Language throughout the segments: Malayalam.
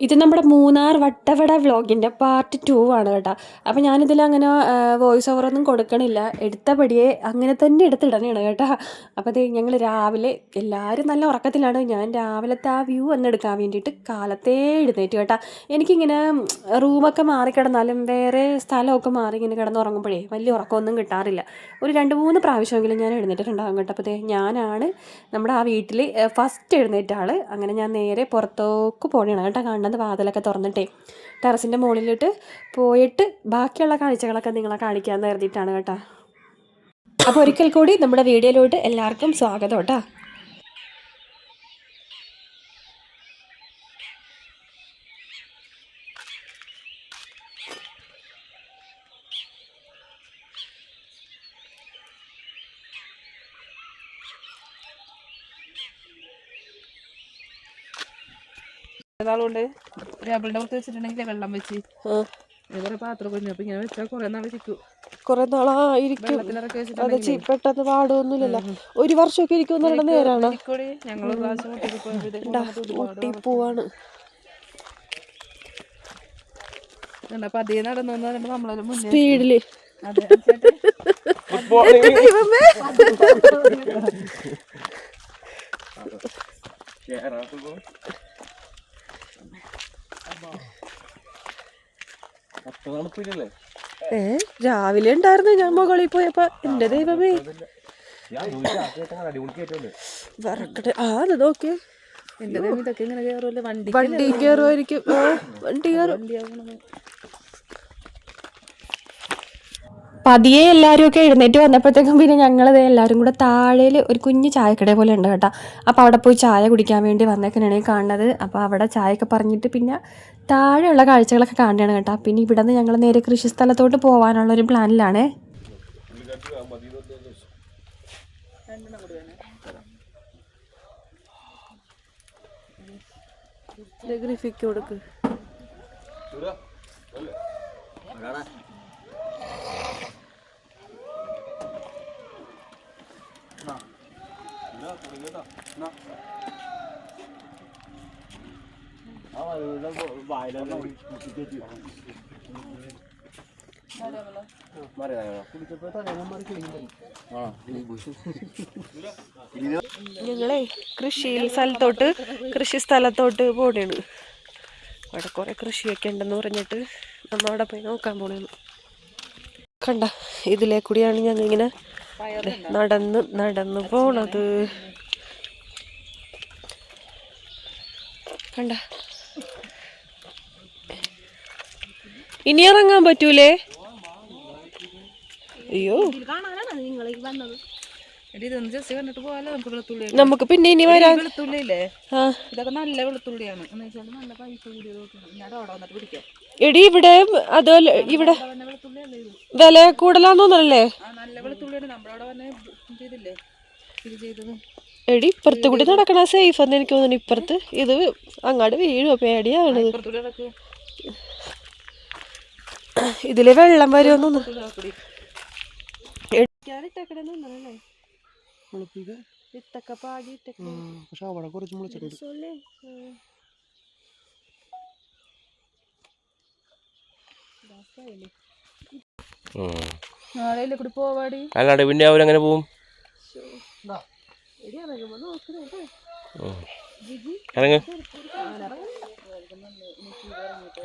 ഇത് നമ്മുടെ മൂന്നാർ വട്ടവട വ്ളോഗിൻ്റെ പാർട്ട് 2 ആണ് കേട്ടോ. അപ്പോൾ ഞാനിതിലങ്ങനെ വോയിസ് ഓവറൊന്നും കൊടുക്കണില്ല, എടുത്തപടിയെ അങ്ങനെ തന്നെ എടുത്തിടണേണ് കേട്ടോ. അപ്പോൾ അത് ഞങ്ങൾ രാവിലെ എല്ലാവരും നല്ല ഉറക്കത്തിലാണ്. ഞാൻ രാവിലത്തെ ആ വ്യൂ ഒന്നെടുക്കാൻ വേണ്ടിയിട്ട് കാലത്തേ എഴുന്നേറ്റ് കേട്ടോ. എനിക്കിങ്ങനെ റൂമൊക്കെ മാറിക്കിടന്നാലും വേറെ സ്ഥലമൊക്കെ മാറി ഇങ്ങനെ കിടന്നുറങ്ങുമ്പോഴേ വലിയ ഉറക്കമൊന്നും കിട്ടാറില്ല. ഒരു 2-3 പ്രാവശ്യമെങ്കിലും ഞാൻ എഴുന്നേറ്റിട്ടുണ്ടാകും കേട്ടോ. അപ്പോൾ ഞാനാണ് നമ്മുടെ ആ വീട്ടിൽ ഫസ്റ്റ് എഴുന്നേറ്റ ആൾ. അങ്ങനെ ഞാൻ നേരെ പുറത്തേക്ക് പോകണം കേട്ടോ. കാണുന്നത് വാതിലൊക്കെ തുറന്നിട്ടേ ടെറസിൻ്റെ മുകളിലിട്ട് പോയിട്ട് ബാക്കിയുള്ള കാഴ്ചകളൊക്കെ നിങ്ങളെ കാണിക്കാമെന്ന് കരുതിയിട്ടാണ് കേട്ടോ. അപ്പോൾ ഒരിക്കൽ കൂടി നമ്മുടെ വീഡിയോയിലോട്ട് എല്ലാവർക്കും സ്വാഗതം കേട്ടോ. ണ്ട് ടേബിളിന്റെ പുറത്ത് വെച്ചിട്ടുണ്ടെങ്കിൽ വെള്ളം വെച്ച് കുറെ പാത്രം കൊഞ്ഞു. അപ്പൊ ഇങ്ങനെ വെച്ചാൽ കുറെ നാൾ ഇരിക്കും. കുറെ നാളായിരിക്കും. അത് പെട്ടെന്ന് പാടൊന്നുമില്ലല്ലോ. ഒരു വർഷമൊക്കെ ഇരിക്കും. നേരാണ്. ഞങ്ങൾ ഊട്ടി പോവാണ്. അപ്പൊ അതേ നടന്നു നമ്മളെ സ്പീഡില്. രാവിലെ ഉണ്ടായിരുന്നു ഞാൻ മുകളിൽ പോയപ്പോ. എന്റെ ദൈവമേ, അത് നോക്കിയേ. എന്റെ ദൈവം ഇതൊക്കെ ഇങ്ങനെ കയറുമല്ലോ. വണ്ടി കയറുമായിരിക്കും. വണ്ടി കയറും. പതിയെ എല്ലാവരും ഒക്കെ എഴുന്നേറ്റ് വന്നപ്പോഴത്തേക്കും പിന്നെ ഞങ്ങളത് എല്ലാവരും കൂടെ താഴേൽ ഒരു കുഞ്ഞ് ചായക്കട പോലെ ഉണ്ട് കേട്ടോ. അപ്പോൾ അവിടെ പോയി ചായ കുടിക്കാൻ വേണ്ടി വന്നേക്കാനാണ് കാണുന്നത്. അപ്പോൾ അവിടെ ചായയൊക്കെ പറഞ്ഞിട്ട് പിന്നെ താഴെയുള്ള കാഴ്ചകളൊക്കെ കാണുകയാണ് കേട്ടോ. പിന്നെ ഇവിടെ നിന്ന് ഞങ്ങൾ നേരെ കൃഷി സ്ഥലത്തോട്ട് പോകാനുള്ളൊരു പ്ലാനിലാണ്. ഗ്രിഫിക്ക് കൊടുക്ക്. ഞങ്ങളെ കൃഷി സ്ഥലത്തോട്ട് പോണേണ്. അവിടെ കുറെ കൃഷിയൊക്കെ ഉണ്ടെന്ന് പറഞ്ഞിട്ട് നമ്മ അവിടെ പോയി നോക്കാൻ പോണേന്ന്. കണ്ട, ഇതിലേ കൂടിയാണ് ഞങ്ങൾ ഇങ്ങനെ നടന്ന് പോണത്. കണ്ട, ഇനി ഇറങ്ങാൻ പറ്റൂലേ? അയ്യോ, നമുക്ക് പിന്നെ ഇനി വരാൻ. വെളുത്തുള്ളിയില്ലേ, ഇതൊക്കെ നല്ല വെളുത്തുള്ളിയാണ്. നല്ല പൈസ കൂടിയത്. എടി ഇവിടെ അതുപോലെ ഇവിടെ വില കൂടുതലാന്ന് തോന്നല്ലേ? നല്ല വെളുത്തുള്ളിയാണ്. നമ്മളവിടെ വന്നെ ചെയ്തില്ലേ, ഇത് ചെയ്തത്. എടി ഇപ്പുറത്ത് കൂടി നടക്കണ സേഫ് എന്ന് എനിക്ക് തോന്നുന്നു. ഇപ്പുറത്ത് ഇത് അങ്ങോട്ട് വീഴുമോ? പേടിയാണ്. ഇതില് വെള്ളം വരുമെന്ന് തോന്നുന്നു. അല്ലാണ്ട് പിന്നെ അവരങ്ങനെ പോവും.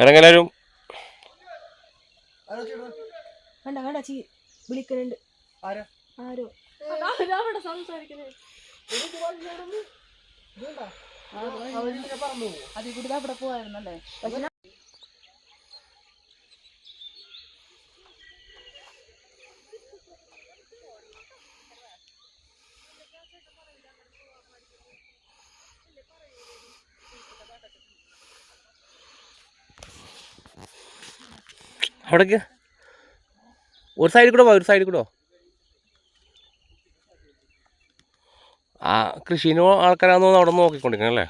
ഇറങ്ങലാരും വിളിക്കുന്നുണ്ട്. ആരോ സംസാരിക്കുന്നത്. അതിൽ കൂടി അവിടെ പോവായിരുന്നല്ലേ. അവിടേക്ക് ഒരു സൈഡിൽ കൂടെ ഒരു സൈഡിൽ കൂടെ. ആ കൃഷിനോ ആൾക്കാരാന്ന് അവിടെ നോക്കിക്കൊണ്ടിരിക്കണം അല്ലേ?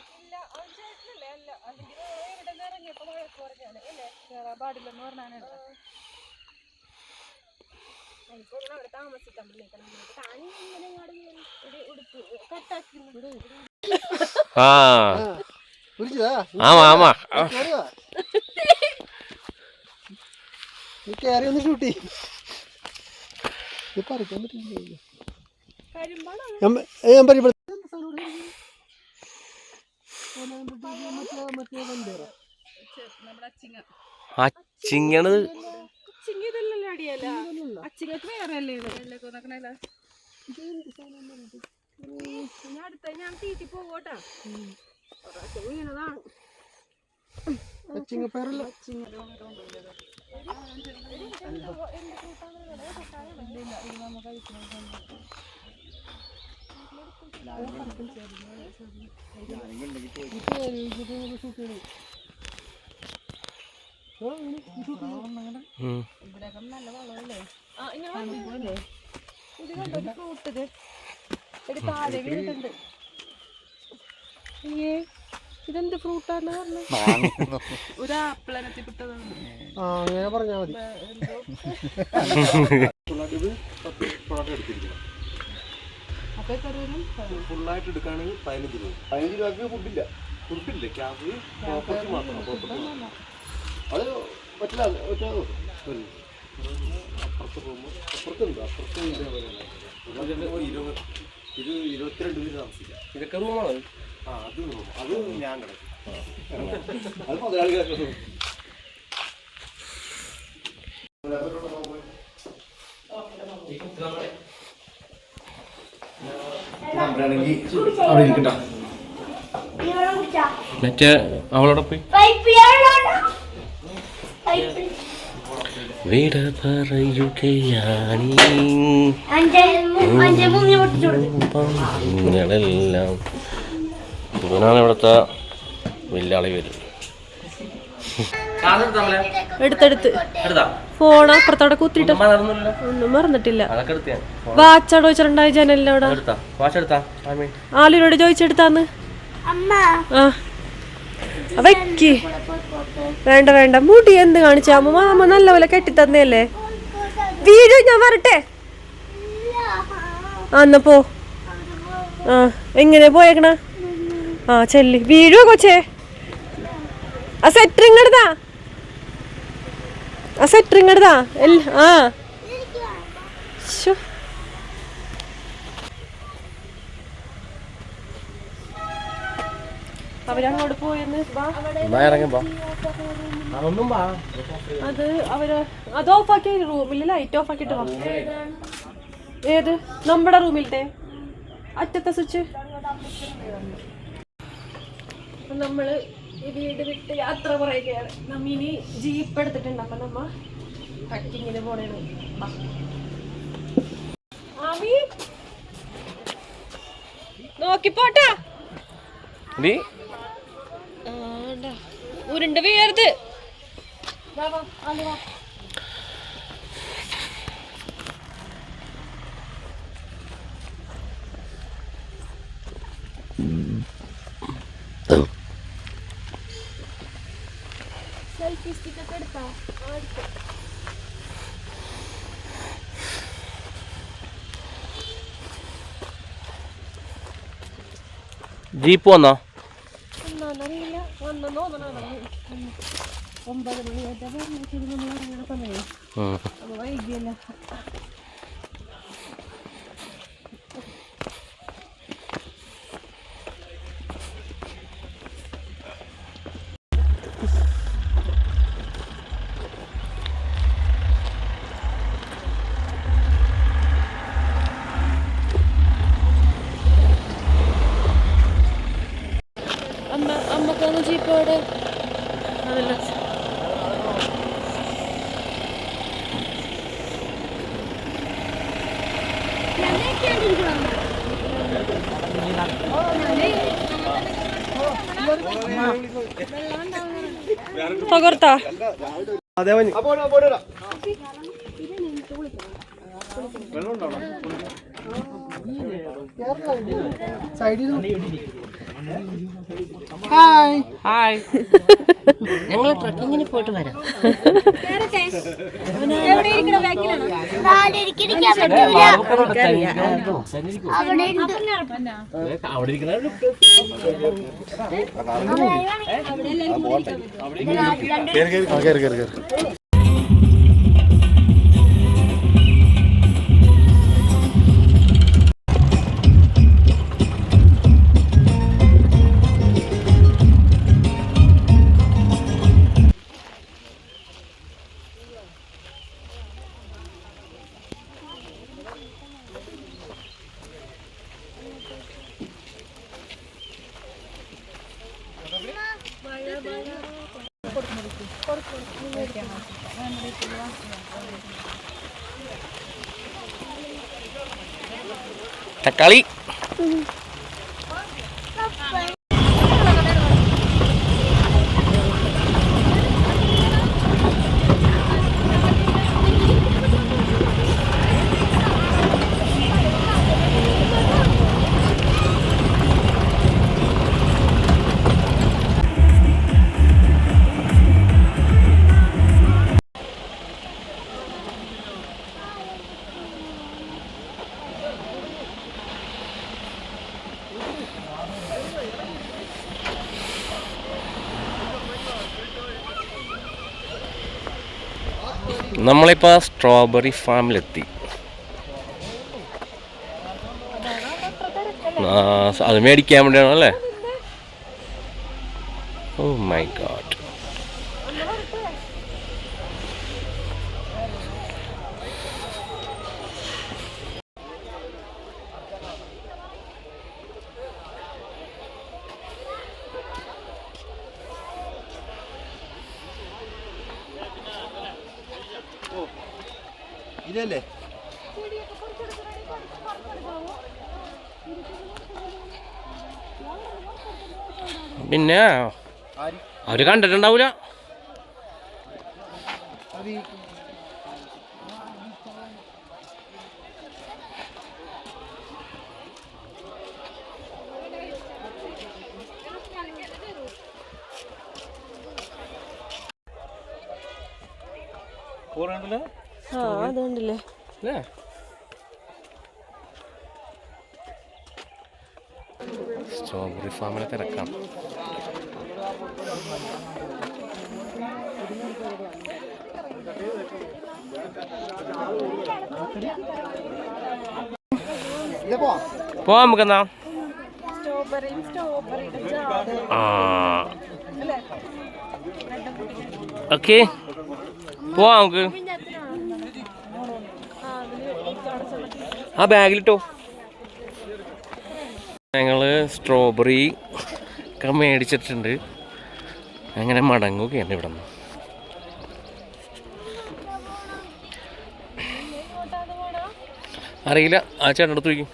ആ ആമാ ആമാ കയറി ഒന്ന് ഷൂട്ടി പറിക്കാൻ പറ്റില്ല. ഞാൻ പരിപാടി അച്ചിങ്ങണത് അച്ചിങ്ങപ്പയറല്ല. ഇതെന്ത് ഫ്രൂട്ടാണ് ഒരു ആപ്പിളനത്തിപ്പെട്ടതാണ്. അങ്ങനെ പറഞ്ഞാ മതി. ഫുള്ളായിട്ട് എടുക്കുകയാണെങ്കിൽ 15 രൂപ. 15 രൂപയ്ക്ക് ഫുഡില്ല, ഫുഡില്ല, ക്യാബ് പ്രോപ്പർട്ടി മാത്രം. അത് പറ്റില്ല. അപ്പുറത്ത് പോകുമ്പോൾ അപ്പുറത്തുണ്ട്, അപ്പുറത്ത് ഇതേപോലെ 22 രൂപ താമസിക്കാം. ഇതൊക്കെ റൂമാണോ? ആ അത് റൂം, അത് ഞാൻ കിടക്കും. അത് മുതലാളി കിടക്കുന്നു. അവിടെ ഇരിക്കട്ടോ. മറ്റേ അവളോടെ പോയി വീട പറയുകയാണെല്ലാം ഇവനാണ് ഇവിടുത്തെ വെല്ലാളി വരും. എടുത്തെടുത്ത് ഫോൺ അപ്പുറത്തോടെ കുത്തിട്ട് ഒന്നും മറന്നിട്ടില്ല. വാച്ചാടോ ചോദിച്ചിട്ടുണ്ടായി ജനലിനോട് ആളിനോട് ചോദിച്ചെടുത്താന്ന്. ആ വെക്ക് വേണ്ട വേണ്ട മുടി എന്ത് കാണിച്ച അമ്മ നല്ലപോലെ കെട്ടിത്തന്നല്ലേ. വീഡിയോ ഞാൻ വരട്ടെ. ആ എന്നാ പോ. ആ എങ്ങനെ പോയേക്കണ? ആ ചെല്ലി വീഴുവോ കൊച്ചേ? ആ സെറ്ററിങ് എടുത്താ, ആ സെറ്ററിങ് എടുത്താ. ആ അവരങ്ങോട്ട് പോയെന്ന്. അത് അവര് അത് ഓഫാക്കി റൂമിൽ ലൈറ്റ് ഓഫ് ആക്കിട്ട്. ഏത് നമ്മുടെ റൂമിലത്തെ അറ്റത്തെ സ്വിച്ച്. നമ്മള് ഈ വീട് വിട്ട് യാത്ര പറയുകയാണ്. നമ്മിനി ജീപ്പ് എടുത്തിട്ടുണ്ട്. അപ്പൊ നമ്മ ട്രക്കിങ്ങിന് പോണേണ്. നോക്കിപ്പോട്ടാ, ഉരുണ്ട് വീഴരുത്. സെൽഫി സ്റ്റിക്ക് ഒക്കെ എടുത്താ ജീപ്പ് വന്നോ? 9 മണി നമ്മൾ ഇറങ്ങണ സമയം വൈകിയല്ല. അമ്മക്കൊന്ന് ജീപ്പോടെ അതല്ല. തകർത്താ ഹായ് ഹായ്. ഞങ്ങൾ ട്രക്കിങ്ങിന് പോയിട്ട് വരാം. തക്കാളി നമ്മളിപ്പോൾ സ്ട്രോബെറി ഫാമിലെത്തി. അത് മേടിക്കാൻ വേണ്ടിയാണോ അല്ലേ? Oh my god. ഇതല്ലേ പിന്നെ അവര് കണ്ടിട്ടുണ്ടാവൂല. ആ അതുകൊണ്ടല്ലേ സ്ട്രോബെറി ഫാമിലെ തിരക്കാണ്. പോവാം നമുക്കെന്നാ. ഓക്കെ പോവാം നമുക്ക്. ആ ബാഗിലിട്ടോ. ഞങ്ങൾ സ്ട്രോബെറി ഒക്കെ മേടിച്ചിട്ടുണ്ട്. അങ്ങനെ മടങ്ങുകയാണ് ഇവിടെ നിന്ന്. അറിയില്ല, ആ ചേട്ടൻ അടുത്ത് ചോദിക്കും.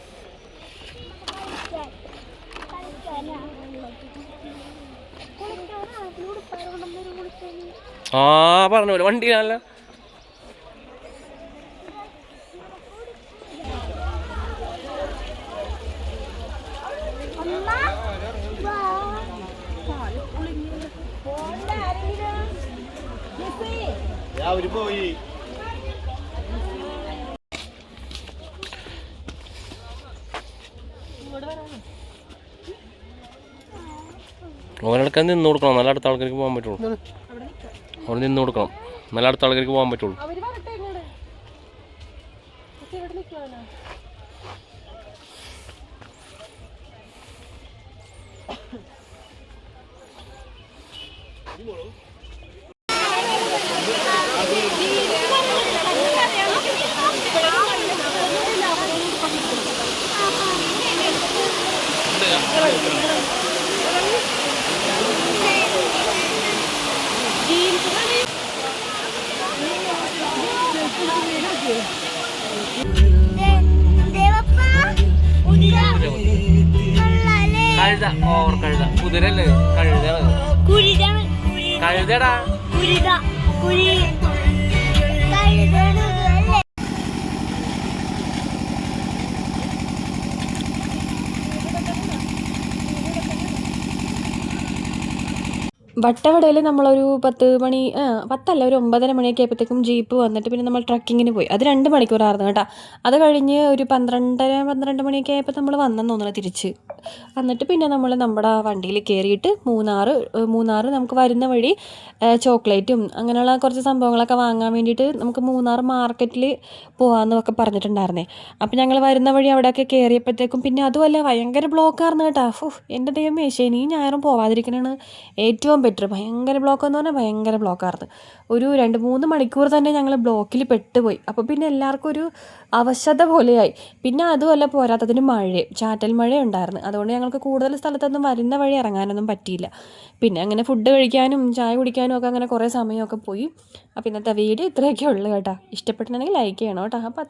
ആ പറഞ്ഞ പോലെ വണ്ടിയിലല്ല. പോയി ഓരോടക്കാൻ നിന്ന് കൊടുക്കണം, നല്ല അടുത്ത ആൾക്കാർക്ക് പോകാൻ പറ്റുള്ളൂ. അവിടെ നിന്ന് കൊടുക്കണം, നല്ല അടുത്ത ആൾക്കാർക്ക് പോകാൻ പറ്റുള്ളൂ. കഴുത, ഓവർ കഴുത, കുതിരല്ലേ കഴുതയാണ്. കഴുതടാ. വട്ടവടയിൽ നമ്മളൊരു 10 മണി 10 അല്ല ഒരു 9:30 മണിയൊക്കെ ആയപ്പോഴത്തേക്കും ജീപ്പ് വന്നിട്ട് പിന്നെ നമ്മൾ ട്രക്കിങ്ങിന് പോയി. അത് 2 മണിക്കൂറായിരുന്നു കേട്ടോ. അത് കഴിഞ്ഞ് ഒരു 12 മണിയൊക്കെ ആയപ്പോൾ നമ്മൾ വന്നെന്ന് തോന്നുന്നു തിരിച്ച്. എന്നിട്ട് പിന്നെ നമ്മൾ നമ്മുടെ വണ്ടിയിൽ കയറിയിട്ട് മൂന്നാർ നമുക്ക് വരുന്ന വഴി ചോക്ലേറ്റും അങ്ങനെയുള്ള കുറച്ച് സംഭവങ്ങളൊക്കെ വാങ്ങാൻ വേണ്ടിയിട്ട് നമുക്ക് മൂന്നാർ മാർക്കറ്റിൽ പോകാമെന്നൊക്കെ പറഞ്ഞിട്ടുണ്ടായിരുന്നേ. അപ്പോൾ ഞങ്ങൾ വരുന്ന വഴി അവിടെയൊക്കെ കയറിയപ്പോഴത്തേക്കും പിന്നെ അതുമല്ല ഭയങ്കര ബ്ലോക്കായിരുന്നു കേട്ടോ. എൻ്റെ ദൈവമേ, ശനിയും ഞായറും പോവാതിരിക്കണതാണ് ഏറ്റവും ബെറ്റർ. ഭയങ്കര ബ്ലോക്കെന്ന് പറഞ്ഞാൽ ഭയങ്കര ബ്ലോക്കായിരുന്നു. ഒരു 2-3 മണിക്കൂർ തന്നെ ഞങ്ങൾ ബ്ലോക്കിൽ പെട്ടുപോയി. അപ്പോൾ പിന്നെ എല്ലാവർക്കും ഒരു അവശത പോലെയായി. പിന്നെ അതുമല്ല പോരാത്തതിന് ചാറ്റൽ മഴ ഉണ്ടായിരുന്നു. അതുകൊണ്ട് ഞങ്ങൾക്ക് കൂടുതൽ സ്ഥലത്തൊന്നും വരുന്ന വഴി ഇറങ്ങാനൊന്നും പറ്റിയില്ല. പിന്നെ അങ്ങനെ ഫുഡ് കഴിക്കാനും ചായ കുടിക്കാനും ഒക്കെ അങ്ങനെ കുറേ സമയമൊക്കെ പോയി. അപ്പോൾ ഇന്നത്തെ വീഡിയോ ഇത്രയൊക്കെ ഉള്ളൂ കേട്ടോ. ഇഷ്ടപ്പെട്ടിട്ടുണ്ടെങ്കിൽ ലൈക്ക് ചെയ്യണം കേട്ടോ. അപ്പോൾ